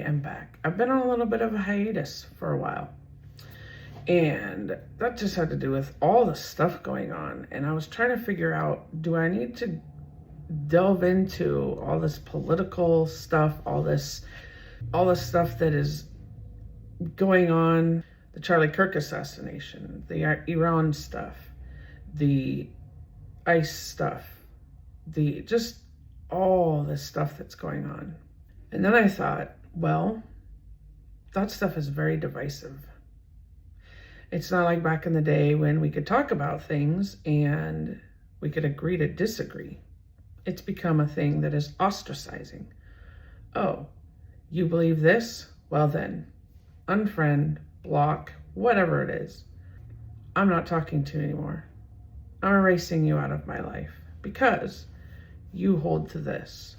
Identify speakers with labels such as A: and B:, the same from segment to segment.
A: am back. I've been on a little bit of a hiatus for a while. And that just had to do with all the stuff going on. And I was trying to figure out, do I need to delve into all this political stuff, all this stuff that is going on, the Charlie Kirk assassination, the Iran stuff, the ICE stuff, just all this stuff that's going on. And then I thought, well, that stuff is very divisive. It's not like back in the day when we could talk about things and we could agree to disagree. It's become a thing that is ostracizing. Oh, you believe this? Well then, unfriend, block, whatever it is. I'm not talking to you anymore. I'm erasing you out of my life because you hold to this.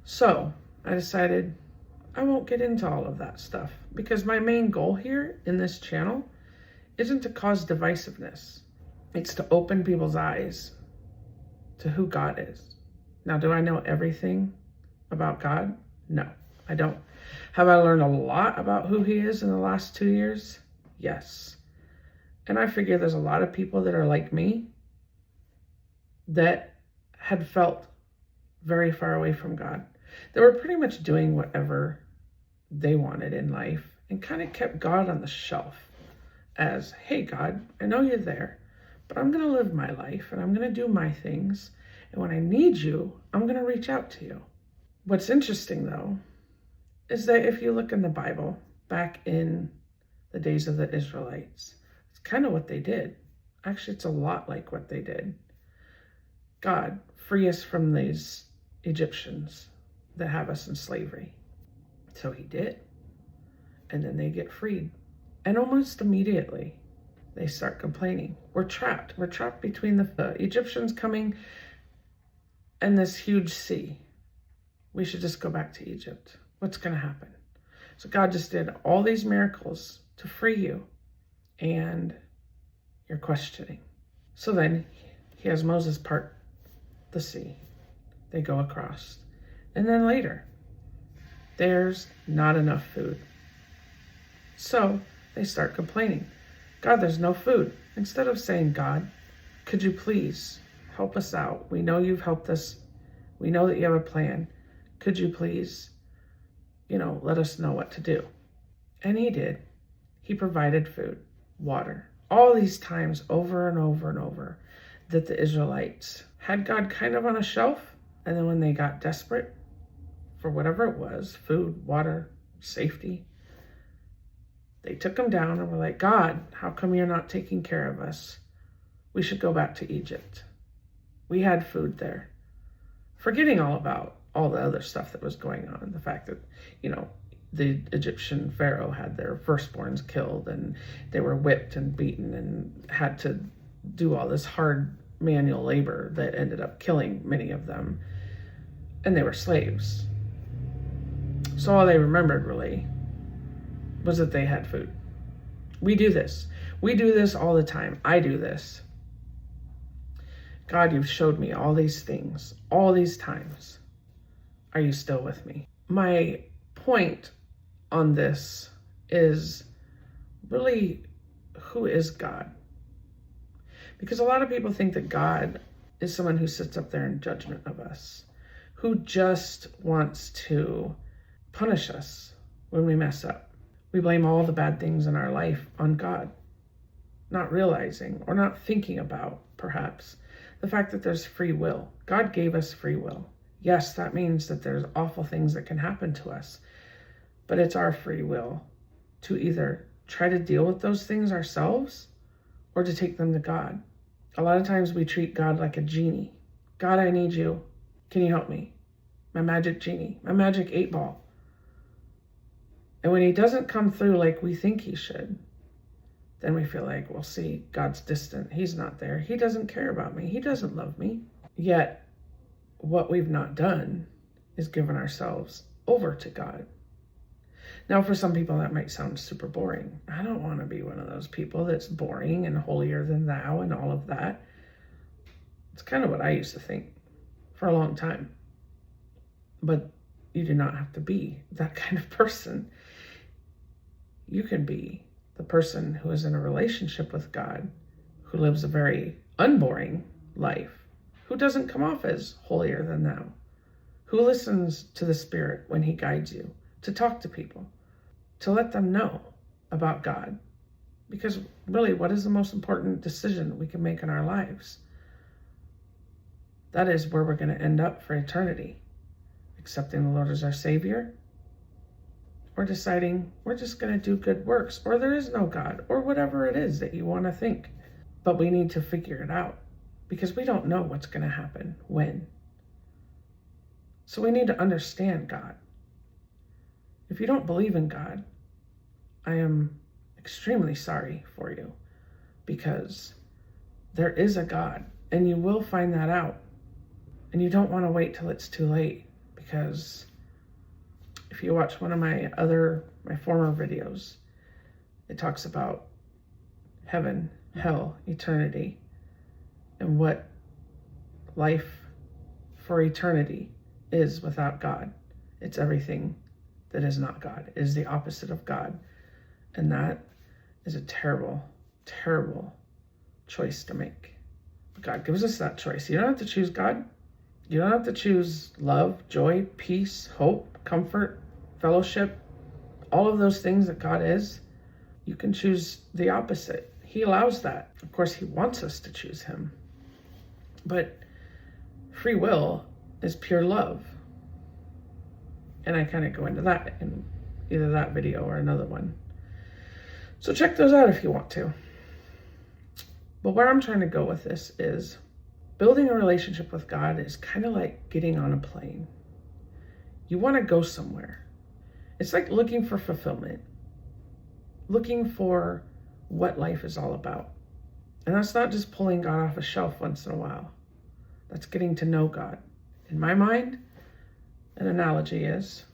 A: So I decided I won't get into all of that stuff because my main goal here in this channel isn't to cause divisiveness. It's to open people's eyes to who God is. Now, do I know everything about God? No, I don't. Have I learned a lot about who he is in the last 2 years? Yes. And I figure there's a lot of people that are like me that had felt very far away from God. They were pretty much doing whatever they wanted in life and kind of kept God on the shelf as, hey, God, I know you're there, but I'm going to live my life and I'm going to do my things. And when I need you, I'm going to reach out to you. What's interesting, though, is that if you look in the Bible, back in the days of the Israelites, it's kind of what they did. Actually, it's a lot like what they did. God, free us from these Egyptians that have us in slavery. So he did. And then they get freed. And almost immediately, they start complaining. We're trapped. We're trapped between the Egyptians coming and this huge sea. We should just go back to Egypt. What's going to happen? So God just did all these miracles to free you. And you're questioning. So then he has Moses part the sea. They go across. And then later, there's not enough food. So they start complaining. God, there's no food. Instead of saying, God, could you please help us out? We know you've helped us. We know that you have a plan. Could you please, let us know what to do? And he did. He provided food, water, all these times over and over and over that the Israelites had God kind of on a shelf. And then when they got desperate for whatever it was, food, water, safety, they took him down and were like, God, how come you're not taking care of us? We should go back to Egypt. We had food there. Forgetting all about all the other stuff that was going on. The fact that, the Egyptian pharaoh had their firstborns killed and they were whipped and beaten and had to do all this hard manual labor that ended up killing many of them. And they were slaves. So all they remembered really was that they had food. We do this. We do this all the time. I do this. God, you've showed me all these things, all these times. Are you still with me? My point on this is really, who is God? Because a lot of people think that God is someone who sits up there in judgment of us, who just wants to punish us when we mess up. We blame all the bad things in our life on God, not realizing or not thinking about, perhaps, the fact that there's free will. God gave us free will. Yes, that means that there's awful things that can happen to us, but it's our free will to either try to deal with those things ourselves or to take them to God. A lot of times we treat God like a genie. God, I need you. Can you help me? My magic genie, my magic 8-ball. And when he doesn't come through like we think he should, then we feel like, well, see, God's distant. He's not there. He doesn't care about me. He doesn't love me. Yet, what we've not done is given ourselves over to God. Now, for some people, that might sound super boring. I don't want to be one of those people that's boring and holier than thou and all of that. It's kind of what I used to think for a long time. But, You do not have to be that kind of person. You can be the person who is in a relationship with God, who lives a very unboring life, who doesn't come off as holier than thou, who listens to the Spirit when he guides you to talk to people, to let them know about God. Because really, what is the most important decision we can make in our lives? That is where we're going to end up for eternity. Accepting the Lord as our Savior, or deciding we're just going to do good works, or there is no God, or whatever it is that you want to think. But we need to figure it out, because we don't know what's going to happen when. So we need to understand God. If you don't believe in God, I am extremely sorry for you, because there is a God, and you will find that out. And you don't want to wait till it's too late, because if you watch one of my former videos, it talks about heaven, hell, eternity, and what life for eternity is without God. It's everything that is not God. It is the opposite of God. And that is a terrible, terrible choice to make. But God gives us that choice. You don't have to choose God. You don't have to choose love, joy, peace, hope, comfort, fellowship, all of those things that God is. You can choose the opposite. He allows that. Of course, he wants us to choose him. But free will is pure love. And I kind of go into that in either that video or another one. So check those out if you want to. But where I'm trying to go with this is building a relationship with God is kind of like getting on a plane. You want to go somewhere. It's like looking for fulfillment, looking for what life is all about. And that's not just pulling God off a shelf once in a while. That's getting to know God. In my mind, an analogy is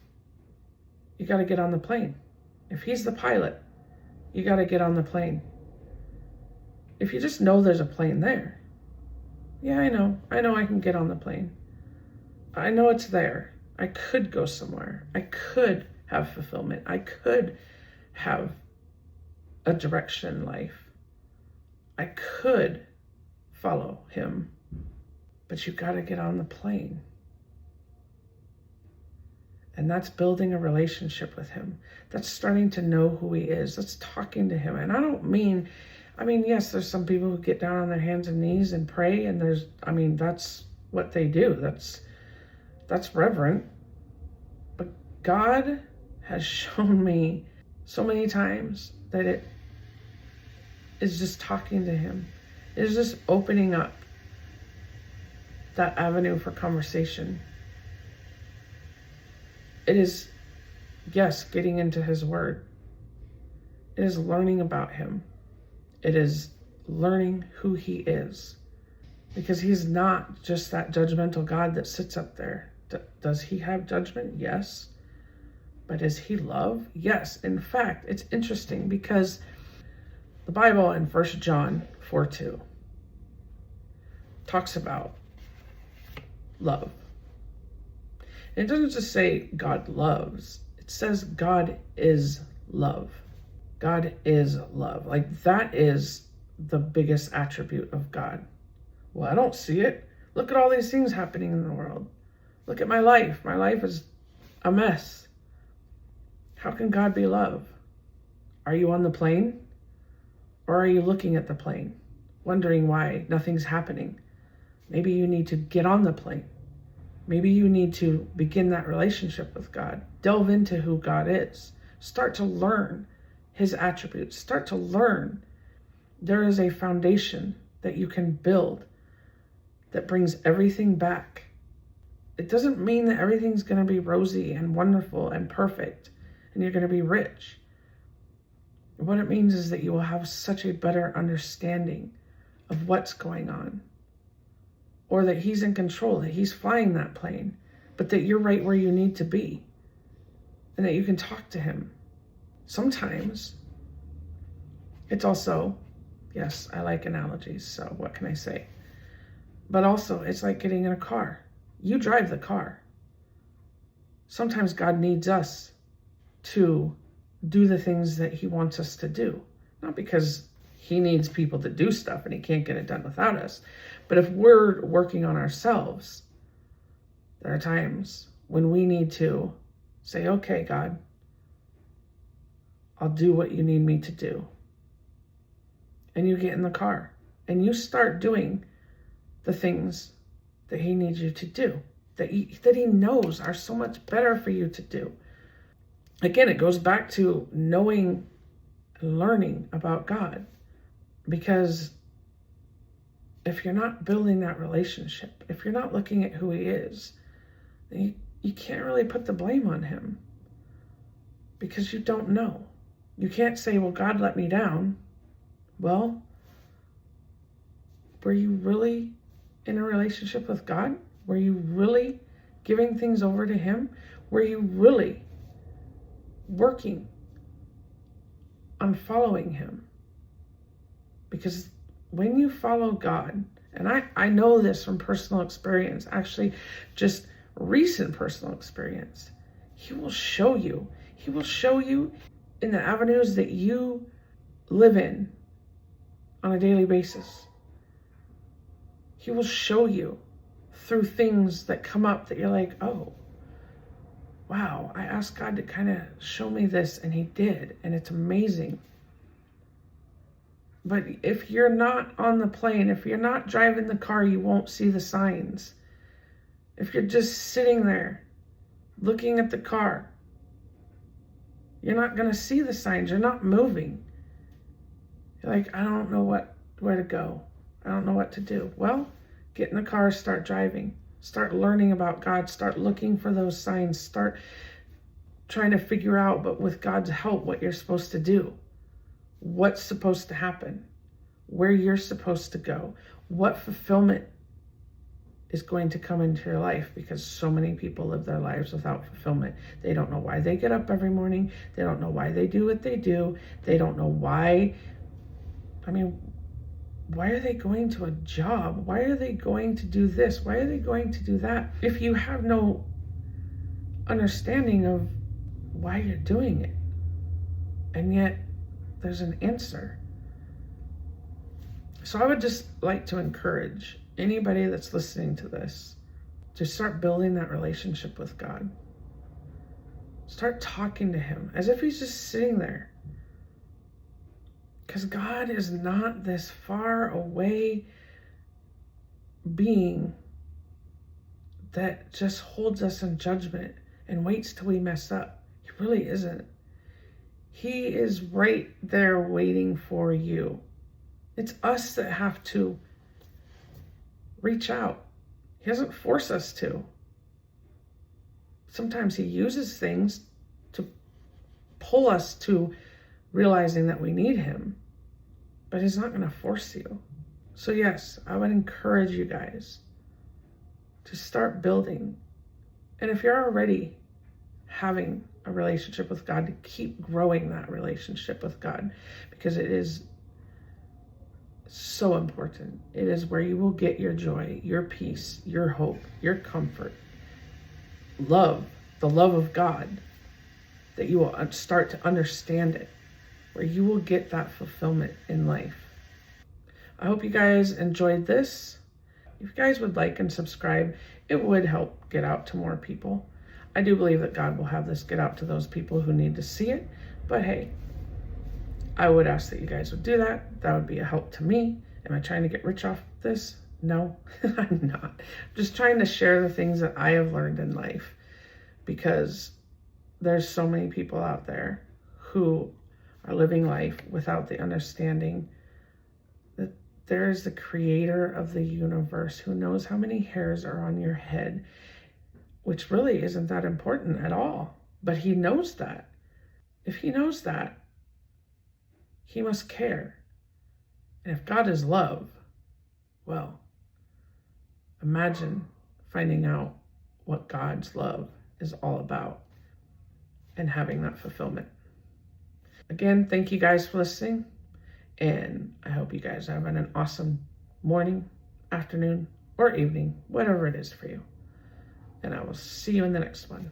A: you got to get on the plane. If he's the pilot, you got to get on the plane. If you just know there's a plane there, yeah, I know I can get on the plane. I know it's there. I could go somewhere. I could have fulfillment. I could have a direction in life. I could follow him. But you got to get on the plane. And that's building a relationship with him. That's starting to know who he is. That's talking to him. And I mean, yes, there's some people who get down on their hands and knees and pray, and that's what they do. That's reverent. But God has shown me so many times that it is just talking to him. It is just opening up that avenue for conversation. It is, yes, getting into his word. It is learning about him. It is learning who he is. Because he's not just that judgmental God that sits up there. Does he have judgment? Yes. But is he love? Yes. In fact, it's interesting because the Bible in 1 John 4:2 talks about love. And it doesn't just say God loves. It says God is love. God is love. Like, that is the biggest attribute of God. Well, I don't see it. Look at all these things happening in the world. Look at my life. My life is a mess. How can God be love? Are you on the plane? Or are you looking at the plane, wondering why nothing's happening? Maybe you need to get on the plane. Maybe you need to begin that relationship with God. Delve into who God is. Start to learn his attributes. Start to learn there is a foundation that you can build that brings everything back. It doesn't mean that everything's going to be rosy and wonderful and perfect and you're going to be rich. What it means is that you will have such a better understanding of what's going on, or that he's in control, that he's flying that plane, but that you're right where you need to be, and that you can talk to him. Sometimes it's also, yes, I like analogies, so what can I say? But also, it's like getting in a car. You drive the car. sometimes God needs us to do the things that he wants us to do. Not because he needs people to do stuff and he can't get it done without us. But if we're working on ourselves, there are times when we need to say, okay, God, I'll do what you need me to do. And you get in the car and you start doing the things that he needs you to do, that he knows are so much better for you to do. Again, it goes back to knowing and learning about God. Because if you're not building that relationship, if you're not looking at who he is, then you can't really put the blame on him. Because you don't know. You can't say, well, God let me down. Well, were you really in a relationship with God? Were you really giving things over to him? Were you really working on following him? Because when you follow God, and I know this from personal experience, actually just recent personal experience, he will show you. He will show you in the avenues that you live in on a daily basis. He will show you through things that come up that you're like, oh, wow, I asked God to kind of show me this and he did, and it's amazing. But if you're not on the plane, if you're not driving the car, you won't see the signs. If you're just sitting there looking at the car, you're not going to see the signs. You're not moving. You're like, I don't know where to go. I don't know what to do. Well, get in the car, start driving. Start learning about God. Start looking for those signs. Start trying to figure out, but with God's help, what you're supposed to do. What's supposed to happen. Where you're supposed to go. What fulfillment is going to come into your life, because so many people live their lives without fulfillment. They don't know why they get up every morning. They don't know why they do what they do. They don't know why. Why are they going to a job? Why are they going to do this? Why are they going to do that? If you have no understanding of why you're doing it, and yet there's an answer. So I would just like to encourage anybody that's listening to this to start building that relationship with God. Start talking to him as if he's just sitting there. Because God is not this far away being that just holds us in judgment and waits till we mess up. He really isn't. He is right there waiting for you. It's us that have to reach out. He doesn't force us to. Sometimes he uses things to pull us to realizing that we need him, but he's not going to force you. So yes, I would encourage you guys to start building. And if you're already having a relationship with God, to keep growing that relationship with God, because it is so important. It is where you will get your joy, your peace, your hope, your comfort, love, the love of God, that you will start to understand it, where you will get that fulfillment in life. I hope you guys enjoyed this. If you guys would like and subscribe, it would help get out to more people. I do believe that God will have this get out to those people who need to see it. But hey, I would ask that you guys would do that. That would be a help to me. Am I trying to get rich off this? No, I'm not. I'm just trying to share the things that I have learned in life, because there's so many people out there who are living life without the understanding that there is the creator of the universe who knows how many hairs are on your head, which really isn't that important at all. But he knows that. If he knows that, he must care. And if God is love, well, imagine finding out what God's love is all about and having that fulfillment. Again, thank you guys for listening, and I hope you guys are having an awesome morning, afternoon, or evening, whatever it is for you. And I will see you in the next one.